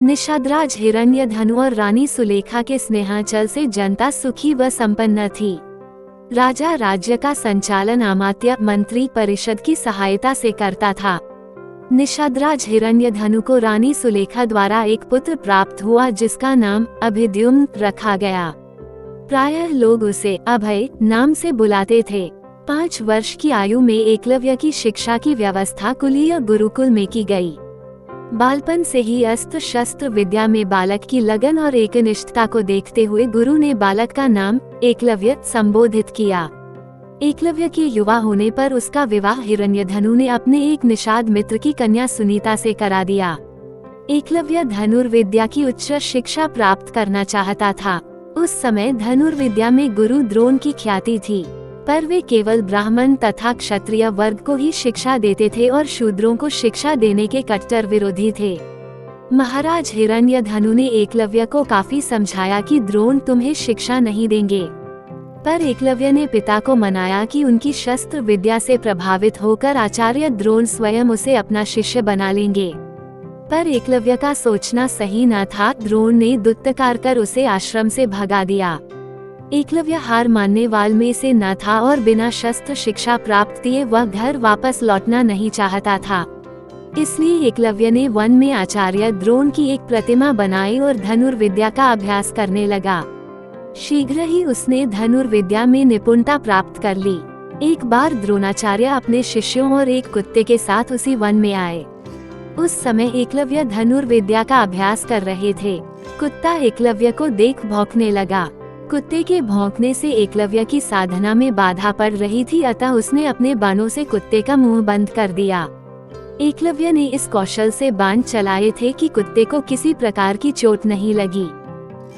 निषादराज हिरण्यधनु और रानी सुलेखा के स्नेहांचल से जनता सुखी व संपन्न थी। राजा राज्य का संचालन अमात्य मंत्री परिषद की सहायता से करता था। निषादराज हिरण्यधनु को रानी सुलेखा द्वारा एक पुत्र प्राप्त हुआ जिसका नाम अभिद्युम्न रखा गया। प्रायः लोग उसे अभय नाम से बुलाते थे। 5 वर्ष की आयु में एकलव्य की शिक्षा की व्यवस्था कुलीय गुरुकुल में की गई। बालपन से ही अस्त्र शस्त्र विद्या में बालक की लगन और एकनिष्ठता को देखते हुए गुरु ने बालक का नाम एकलव्य संबोधित किया। एकलव्य के युवा होने पर उसका विवाह हिरण्यधनु ने अपने एक निषाद मित्र की कन्या सुनीता से करा दिया। एकलव्य धनुर्विद्या की उच्च शिक्षा प्राप्त करना चाहता था। उस समय धनुर्विद्या में गुरु द्रोण की ख्याति थी, पर वे केवल ब्राह्मण तथा क्षत्रिय वर्ग को ही शिक्षा देते थे और शूद्रों को शिक्षा देने के कट्टर विरोधी थे। महाराज हिरण्यधनु ने एकलव्य को काफी समझाया कि द्रोण तुम्हें शिक्षा नहीं देंगे, पर एकलव्य ने पिता को मनाया कि उनकी शस्त्र विद्या से प्रभावित होकर आचार्य द्रोण स्वयं उसे अपना शिष्य बना लेंगे। पर एकलव्य का सोचना सही न था। द्रोण ने दुत्तकार कर उसे आश्रम से भगा दिया। एकलव्य हार मानने वाल में से न था और बिना शस्त्र शिक्षा प्राप्त किए वह घर वापस लौटना नहीं चाहता था। इसलिए एकलव्य ने वन में आचार्य द्रोण की एक प्रतिमा बनाई और धनुर्विद्या का अभ्यास करने लगा। शीघ्र ही उसने धनुर्विद्या में निपुणता प्राप्त कर ली। एक बार द्रोणाचार्य अपने शिष्यों और एक कुत्ते के साथ उसी वन में आए। उस समय एकलव्य धनुर्विद्या का अभ्यास कर रहे थे। कुत्ता एकलव्य को देख भौंकने लगा। कुत्ते के भौंकने से एकलव्य की साधना में बाधा पड़ रही थी, अतः उसने अपने बाणों से कुत्ते का मुंह बंद कर दिया। एकलव्य ने इस कौशल से बाण चलाए थे कि कुत्ते को किसी प्रकार की चोट नहीं लगी।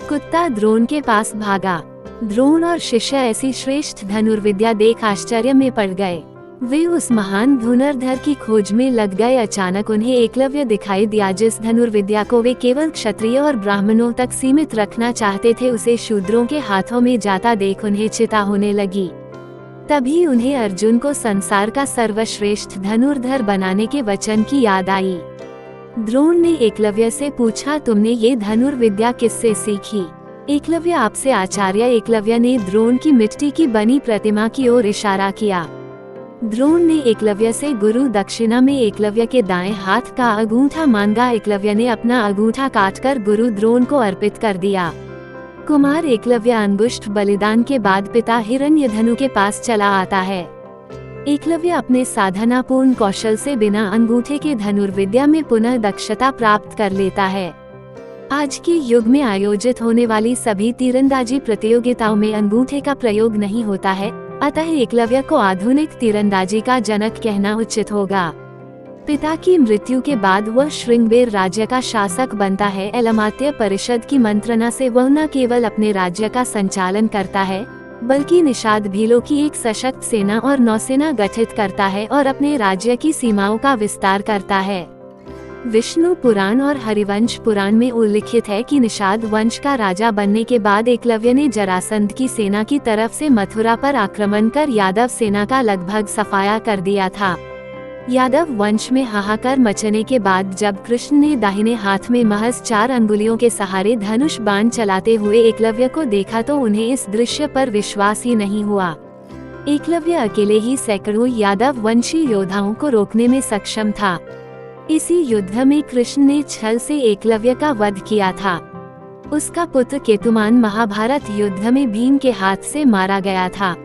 कुत्ता द्रोण के पास भागा। द्रोण और शिष्य ऐसी श्रेष्ठ धनुर्विद्या देख आश्चर्य में पड़ गए। वे उस महान धनुर्धर की खोज में लग गए। अचानक उन्हें एकलव्य दिखाई दिया जिस धनुर्विद्या को वे केवल क्षत्रिय और ब्राह्मणों तक सीमित रखना चाहते थे, उसे शूद्रों के हाथों में जाता देख उन्हें चिंता होने लगी। तभी उन्हें अर्जुन को संसार का सर्वश्रेष्ठ धनुर्धर बनाने के वचन की याद आई। द्रोण ने एकलव्य से पूछा, तुमने ये धनुर्विद्या किससे सीखी? एकलव्य आपसे आचार्य। एकलव्य ने द्रोण की मिट्टी की बनी प्रतिमा की ओर इशारा किया। द्रोण ने एकलव्य से गुरु दक्षिणा में एकलव्य के दाएं हाथ का अंगूठा मांगा। एकलव्य ने अपना अंगूठा काटकर गुरु द्रोण को अर्पित कर दिया। कुमार एकलव्य अंगुष्ठ बलिदान के बाद पिता हिरण्यधनु के पास चला आता है। एकलव्य अपने साधनापूर्ण कौशल से बिना अंगूठे के धनुर्विद्या में पुनः दक्षता प्राप्त कर लेता है। आज के युग में आयोजित होने वाली सभी तीरंदाजी प्रतियोगिताओं में अंगूठे का प्रयोग नहीं होता है, अतः एकलव्य को आधुनिक तीरंदाजी का जनक कहना उचित होगा। पिता की मृत्यु के बाद वह श्रृंगबेर राज्य का शासक बनता है। अमात्य परिषद की मंत्रणा से वह न केवल अपने राज्य का संचालन करता है, बल्कि निषाद भीलों की एक सशक्त सेना और नौसेना गठित करता है और अपने राज्य की सीमाओं का विस्तार करता है। विष्णु पुराण और हरिवंश पुराण में उल्लिखित है कि निषाद वंश का राजा बनने के बाद एकलव्य ने जरासंध की सेना की तरफ से मथुरा पर आक्रमण कर यादव सेना का लगभग सफाया कर दिया था। यादव वंश में हाहाकार मचने के बाद जब कृष्ण ने दाहिने हाथ में महज 4 अंगुलियों के सहारे धनुष बाण चलाते हुए एकलव्य को देखा तो उन्हें इस दृश्य पर विश्वास ही नहीं हुआ। एकलव्य अकेले ही सैकड़ों यादव वंशी योद्धाओं को रोकने में सक्षम था। इसी युद्ध में कृष्ण ने छल से एकलव्य का वध किया था। उसका पुत्र केतुमान महाभारत युद्ध में भीम के हाथ से मारा गया था।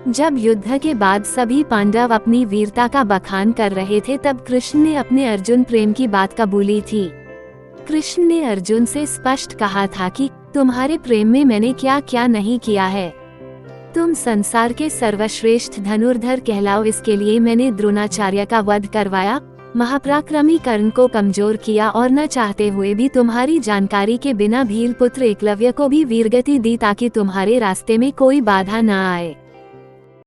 जब युद्ध के बाद सभी पांडव अपनी वीरता का बखान कर रहे थे, तब कृष्ण ने अपने अर्जुन प्रेम की बात कबूली थी। कृष्ण ने अर्जुन से स्पष्ट कहा था कि तुम्हारे प्रेम में मैंने क्या क्या नहीं किया है। तुम संसार के सर्वश्रेष्ठ धनुर्धर कहलाओ, इसके लिए मैंने द्रोणाचार्य का वध करवाया, महापराक्रमी कर्ण को कमजोर किया और न चाहते हुए भी तुम्हारी जानकारी के बिना भील पुत्र एकलव्य को भी वीरगति दी ताकि तुम्हारे रास्ते में कोई बाधा न आए।